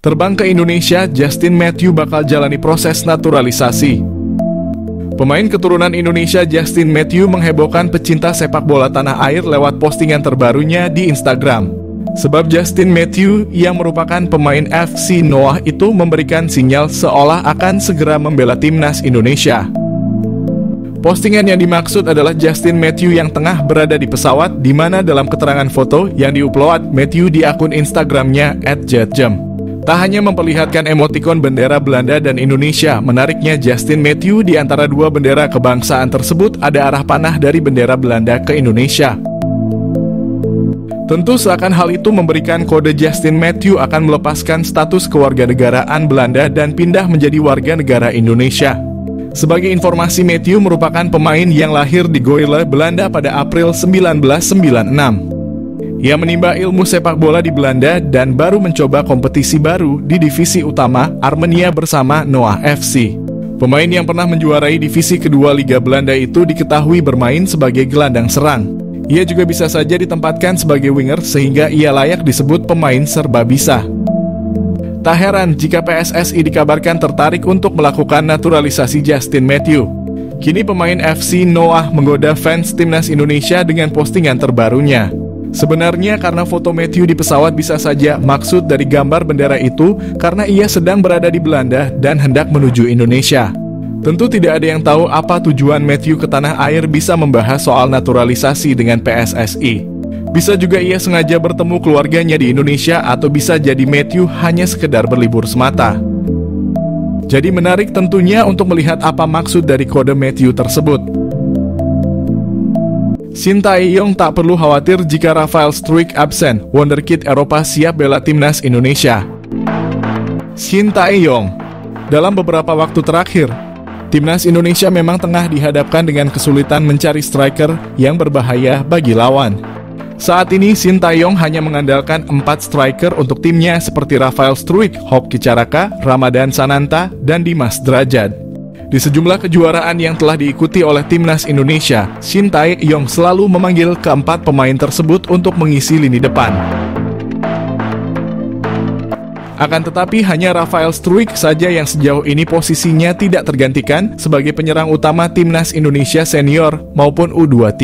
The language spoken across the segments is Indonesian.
Terbang ke Indonesia, Justin Matthew bakal jalani proses naturalisasi. Pemain keturunan Indonesia Justin Matthew menghebohkan pecinta sepak bola tanah air lewat postingan terbarunya di Instagram. Sebab Justin Matthew yang merupakan pemain FC Noah itu memberikan sinyal seolah akan segera membela timnas Indonesia. Postingan yang dimaksud adalah Justin Matthew yang tengah berada di pesawat, di mana dalam keterangan foto yang diupload Matthew di akun Instagramnya @jetjam. Tak hanya memperlihatkan emotikon bendera Belanda dan Indonesia, menariknya Justin Matthew di antara dua bendera kebangsaan tersebut ada arah panah dari bendera Belanda ke Indonesia. Tentu seakan hal itu memberikan kode Justin Matthew akan melepaskan status kewarganegaraan Belanda dan pindah menjadi warga negara Indonesia. Sebagai informasi, Matthew merupakan pemain yang lahir di Goille, Belanda pada April 1996. Ia menimba ilmu sepak bola di Belanda dan baru mencoba kompetisi baru di divisi utama Armenia bersama Noah FC. Pemain yang pernah menjuarai divisi kedua Liga Belanda itu diketahui bermain sebagai gelandang serang. Ia juga bisa saja ditempatkan sebagai winger sehingga ia layak disebut pemain serba bisa. Tak heran jika PSSI dikabarkan tertarik untuk melakukan naturalisasi Justin Matthew. Kini pemain FC Noah menggoda fans timnas Indonesia dengan postingan terbarunya. Sebenarnya karena foto Matthew di pesawat bisa saja maksud dari gambar bendera itu karena ia sedang berada di Belanda dan hendak menuju Indonesia. Tentu tidak ada yang tahu apa tujuan Matthew ke tanah air bisa membahas soal naturalisasi dengan PSSI. Bisa juga ia sengaja bertemu keluarganya di Indonesia atau bisa jadi Matthew hanya sekedar berlibur semata. Jadi menarik tentunya untuk melihat apa maksud dari kode Matthew tersebut. Shin Tae-yong tak perlu khawatir jika Rafael Struijk absen, wonderkid Eropa siap bela timnas Indonesia. Shin Tae-yong, dalam beberapa waktu terakhir, timnas Indonesia memang tengah dihadapkan dengan kesulitan mencari striker yang berbahaya bagi lawan. Saat ini Shin Tae-yong hanya mengandalkan 4 striker untuk timnya seperti Rafael Struijk, Hoki Caraka, Ramadan Sananta, dan Dimas Drajat. Di sejumlah kejuaraan yang telah diikuti oleh timnas Indonesia, Shin Tae-yong selalu memanggil keempat pemain tersebut untuk mengisi lini depan. Akan tetapi hanya Rafael Struijk saja yang sejauh ini posisinya tidak tergantikan sebagai penyerang utama timnas Indonesia senior maupun U23.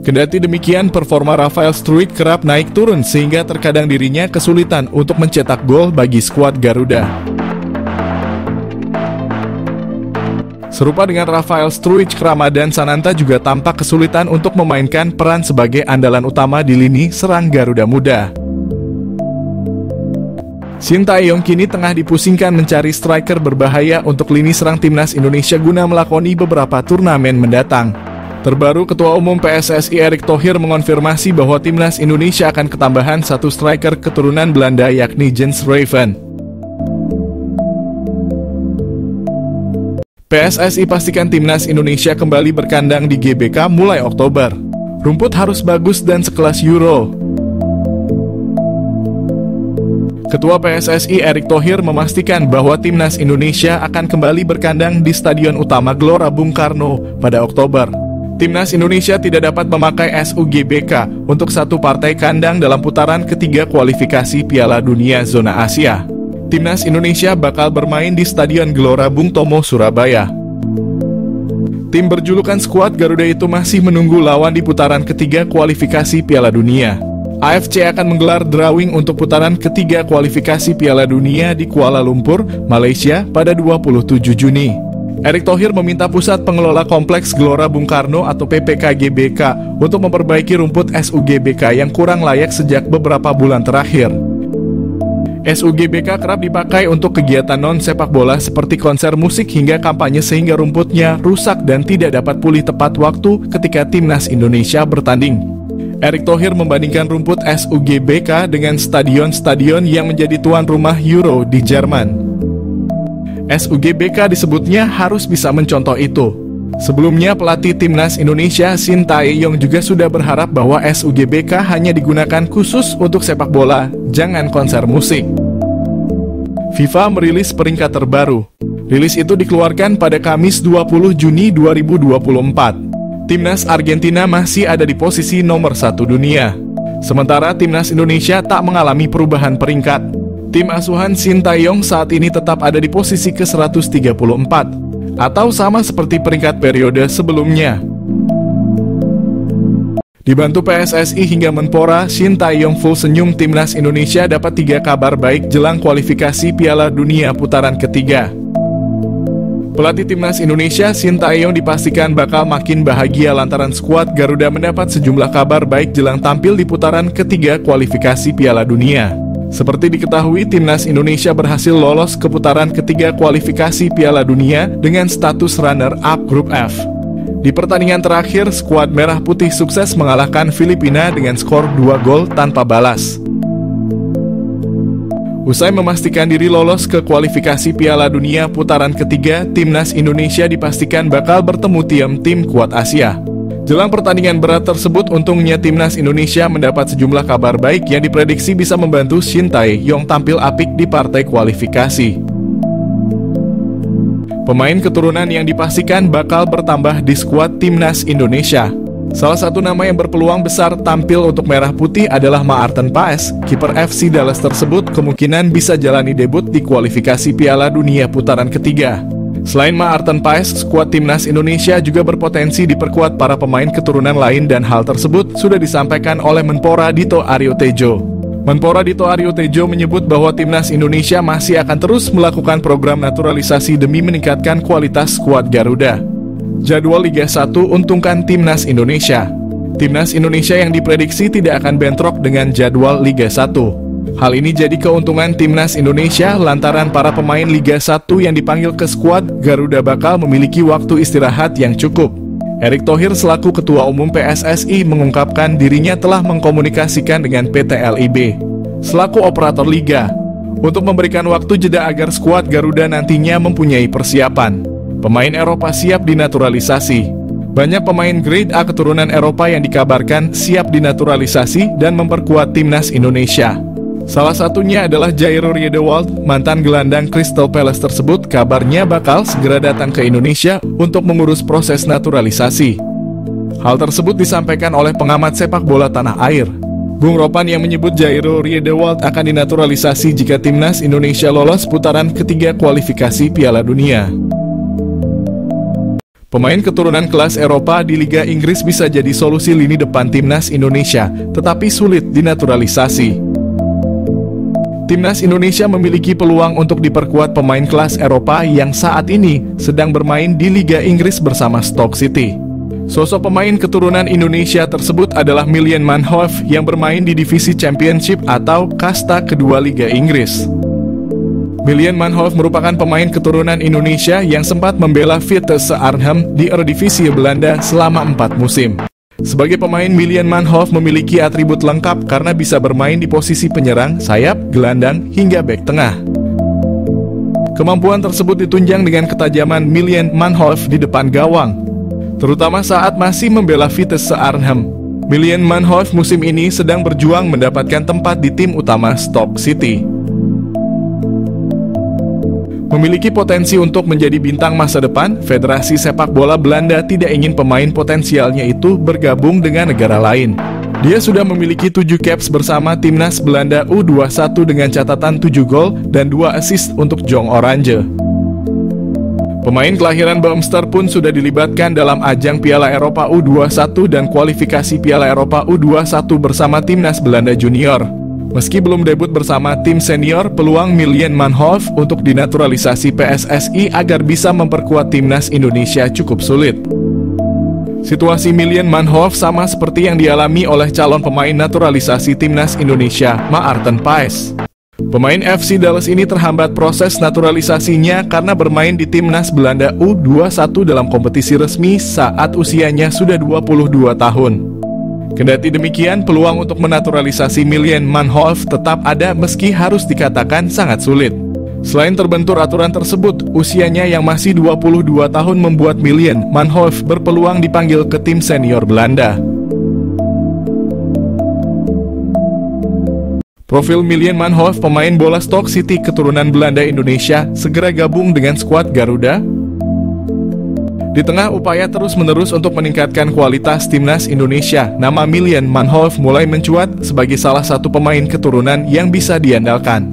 Kendati demikian, performa Rafael Struijk kerap naik turun sehingga terkadang dirinya kesulitan untuk mencetak gol bagi skuad Garuda. Serupa dengan Rafael Struijk, Ramadan Sananta juga tampak kesulitan untuk memainkan peran sebagai andalan utama di lini serang Garuda Muda. Shin Tae-yong kini tengah dipusingkan mencari striker berbahaya untuk lini serang timnas Indonesia guna melakoni beberapa turnamen mendatang. Terbaru, Ketua Umum PSSI Erick Thohir mengonfirmasi bahwa timnas Indonesia akan ketambahan satu striker keturunan Belanda yakni Jens Raven. PSSI pastikan timnas Indonesia kembali berkandang di GBK mulai Oktober. Rumput harus bagus dan sekelas Euro. Ketua PSSI Erick Thohir memastikan bahwa timnas Indonesia akan kembali berkandang di Stadion Utama Gelora Bung Karno pada Oktober. Timnas Indonesia tidak dapat memakai SUGBK untuk satu partai kandang dalam putaran ketiga kualifikasi Piala Dunia Zona Asia. Timnas Indonesia bakal bermain di Stadion Gelora Bung Tomo, Surabaya. Tim berjulukan skuad Garuda itu masih menunggu lawan di putaran ketiga kualifikasi Piala Dunia. AFC akan menggelar drawing untuk putaran ketiga kualifikasi Piala Dunia di Kuala Lumpur, Malaysia pada 27 Juni. Erick Thohir meminta pusat pengelola kompleks Gelora Bung Karno atau PPKGBK untuk memperbaiki rumput SUGBK yang kurang layak sejak beberapa bulan terakhir. SUGBK kerap dipakai untuk kegiatan non-sepak bola seperti konser musik hingga kampanye sehingga rumputnya rusak dan tidak dapat pulih tepat waktu ketika timnas Indonesia bertanding. Erick Thohir membandingkan rumput SUGBK dengan stadion-stadion yang menjadi tuan rumah Euro di Jerman. SUGBK disebutnya harus bisa mencontoh itu. Sebelumnya, pelatih timnas Indonesia Shin Tae-yong juga sudah berharap bahwa SUGBK hanya digunakan khusus untuk sepak bola, jangan konser musik. FIFA merilis peringkat terbaru. Rilis itu dikeluarkan pada Kamis 20 Juni 2024. Timnas Argentina masih ada di posisi nomor 1 dunia. Sementara timnas Indonesia tak mengalami perubahan peringkat. Tim asuhan Sintayong saat ini tetap ada di posisi ke-134, atau sama seperti peringkat periode sebelumnya. Dibantu PSSI hingga Menpora, Sintayong full senyum. Timnas Indonesia dapat 3 kabar baik jelang kualifikasi Piala Dunia putaran ketiga. Pelatih Timnas Indonesia, Sintayong, dipastikan bakal makin bahagia lantaran skuad Garuda mendapat sejumlah kabar baik jelang tampil di putaran ketiga kualifikasi Piala Dunia. Seperti diketahui, Timnas Indonesia berhasil lolos ke putaran ketiga kualifikasi Piala Dunia dengan status runner-up Grup F. Di pertandingan terakhir, skuad Merah Putih sukses mengalahkan Filipina dengan skor 2 gol tanpa balas. Usai memastikan diri lolos ke kualifikasi Piala Dunia putaran ketiga, Timnas Indonesia dipastikan bakal bertemu tim kuat Asia. Jelang pertandingan berat tersebut, untungnya Timnas Indonesia mendapat sejumlah kabar baik yang diprediksi bisa membantu Sintayong tampil apik di partai kualifikasi. Pemain keturunan yang dipastikan bakal bertambah di skuad Timnas Indonesia. Salah satu nama yang berpeluang besar tampil untuk Merah Putih adalah Maarten Paes. Kiper FC Dallas tersebut kemungkinan bisa jalani debut di kualifikasi Piala Dunia putaran ketiga. Selain Maarten Paes, skuad Timnas Indonesia juga berpotensi diperkuat para pemain keturunan lain, dan hal tersebut sudah disampaikan oleh Menpora Dito Aryo Tejo. Menpora Dito Aryo Tejo menyebut bahwa Timnas Indonesia masih akan terus melakukan program naturalisasi demi meningkatkan kualitas skuad Garuda. Jadwal Liga 1 untungkan Timnas Indonesia. Timnas Indonesia yang diprediksi tidak akan bentrok dengan jadwal Liga 1. Hal ini jadi keuntungan Timnas Indonesia lantaran para pemain Liga 1 yang dipanggil ke skuad Garuda bakal memiliki waktu istirahat yang cukup. Erick Thohir selaku Ketua Umum PSSI mengungkapkan dirinya telah mengkomunikasikan dengan PT LIB selaku operator liga untuk memberikan waktu jeda agar skuad Garuda nantinya mempunyai persiapan. Pemain Eropa siap dinaturalisasi. Banyak pemain grade A keturunan Eropa yang dikabarkan siap dinaturalisasi dan memperkuat Timnas Indonesia. Salah satunya adalah Jairo Riedewald, mantan gelandang Crystal Palace tersebut kabarnya bakal segera datang ke Indonesia untuk mengurus proses naturalisasi. Hal tersebut disampaikan oleh pengamat sepak bola tanah air, Bung Ropan, yang menyebut Jairo Riedewald akan dinaturalisasi jika Timnas Indonesia lolos putaran ketiga kualifikasi Piala Dunia. Pemain keturunan kelas Eropa di Liga Inggris bisa jadi solusi lini depan Timnas Indonesia, tetapi sulit dinaturalisasi. Timnas Indonesia memiliki peluang untuk diperkuat pemain kelas Eropa yang saat ini sedang bermain di Liga Inggris bersama Stoke City. Sosok pemain keturunan Indonesia tersebut adalah Maitland Manhoef yang bermain di divisi Championship atau kasta kedua Liga Inggris. Maitland Manhoef merupakan pemain keturunan Indonesia yang sempat membela Vitesse Arnhem di Eredivisie Belanda selama 4 musim. Sebagai pemain, Maitland Manhoef memiliki atribut lengkap karena bisa bermain di posisi penyerang, sayap, gelandang, hingga bek tengah. Kemampuan tersebut ditunjang dengan ketajaman Maitland Manhoef di depan gawang, terutama saat masih membela Vitesse Arnhem. Maitland Manhoef musim ini sedang berjuang mendapatkan tempat di tim utama Stoke City. Memiliki potensi untuk menjadi bintang masa depan, Federasi Sepak Bola Belanda tidak ingin pemain potensialnya itu bergabung dengan negara lain. Dia sudah memiliki 7 caps bersama Timnas Belanda U21 dengan catatan 7 gol dan 2 assist untuk Jong Oranje. Pemain kelahiran Beemster pun sudah dilibatkan dalam ajang Piala Eropa U21 dan kualifikasi Piala Eropa U21 bersama Timnas Belanda Junior. Meski belum debut bersama tim senior, peluang Maitland Manhoef untuk dinaturalisasi PSSI agar bisa memperkuat Timnas Indonesia cukup sulit. Situasi Maitland Manhoef sama seperti yang dialami oleh calon pemain naturalisasi Timnas Indonesia, Maarten Paes. Pemain FC Dallas ini terhambat proses naturalisasinya karena bermain di Timnas Belanda U21 dalam kompetisi resmi saat usianya sudah 22 tahun. Kendati demikian, peluang untuk menaturalisasi Maitland Manhoef tetap ada meski harus dikatakan sangat sulit. Selain terbentur aturan tersebut, usianya yang masih 22 tahun membuat Maitland Manhoef berpeluang dipanggil ke tim senior Belanda. Profil Maitland Manhoef, pemain bola Stoke City keturunan Belanda Indonesia, segera gabung dengan skuad Garuda. Di tengah upaya terus-menerus untuk meningkatkan kualitas Timnas Indonesia, nama Maitland Manhoef mulai mencuat sebagai salah satu pemain keturunan yang bisa diandalkan.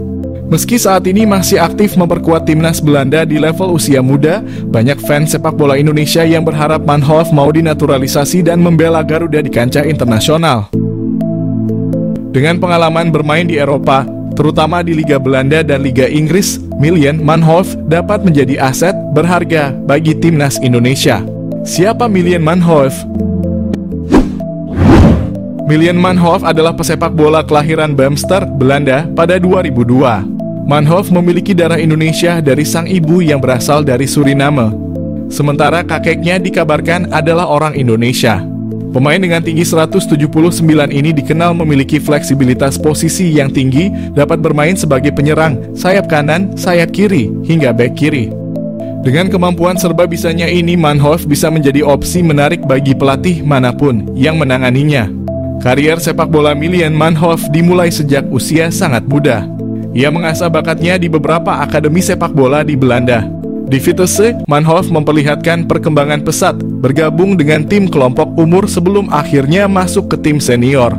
Meski saat ini masih aktif memperkuat timnas Belanda di level usia muda, banyak fans sepak bola Indonesia yang berharap Manhoef mau dinaturalisasi dan membela Garuda di kancah internasional. Dengan pengalaman bermain di Eropa, terutama di Liga Belanda dan Liga Inggris, Milan Manhoef dapat menjadi aset berharga bagi timnas Indonesia. Siapa Milan Manhoef? Milan Manhoef adalah pesepak bola kelahiran Bamster, Belanda pada 2002. Manhoef memiliki darah Indonesia dari sang ibu yang berasal dari Suriname. Sementara kakeknya dikabarkan adalah orang Indonesia. Pemain dengan tinggi 179 ini dikenal memiliki fleksibilitas posisi yang tinggi, dapat bermain sebagai penyerang, sayap kanan, sayap kiri, hingga bek kiri. Dengan kemampuan serba bisanya ini, Manhoef bisa menjadi opsi menarik bagi pelatih manapun yang menanganinya. Karier sepak bola Milan Manhoef dimulai sejak usia sangat muda. Ia mengasah bakatnya di beberapa akademi sepak bola di Belanda. Di Vitesse, Manhoef memperlihatkan perkembangan pesat, bergabung dengan tim kelompok umur sebelum akhirnya masuk ke tim senior.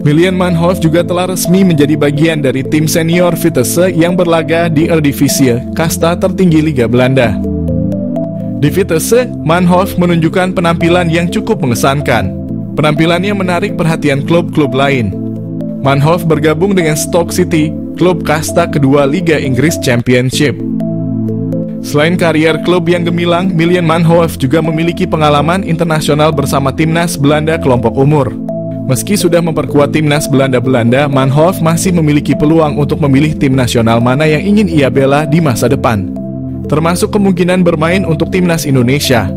Milan Manhoef juga telah resmi menjadi bagian dari tim senior Vitesse yang berlaga di Eredivisie, kasta tertinggi Liga Belanda. Di Vitesse, Manhoef menunjukkan penampilan yang cukup mengesankan. Penampilannya menarik perhatian klub-klub lain. Manhoef bergabung dengan Stoke City, klub kasta kedua Liga Inggris Championship. Selain karier klub yang gemilang, Milan Manhoef juga memiliki pengalaman internasional bersama timnas Belanda kelompok umur. Meski sudah memperkuat timnas Belanda, Manhoef masih memiliki peluang untuk memilih tim nasional mana yang ingin ia bela di masa depan, termasuk kemungkinan bermain untuk timnas Indonesia.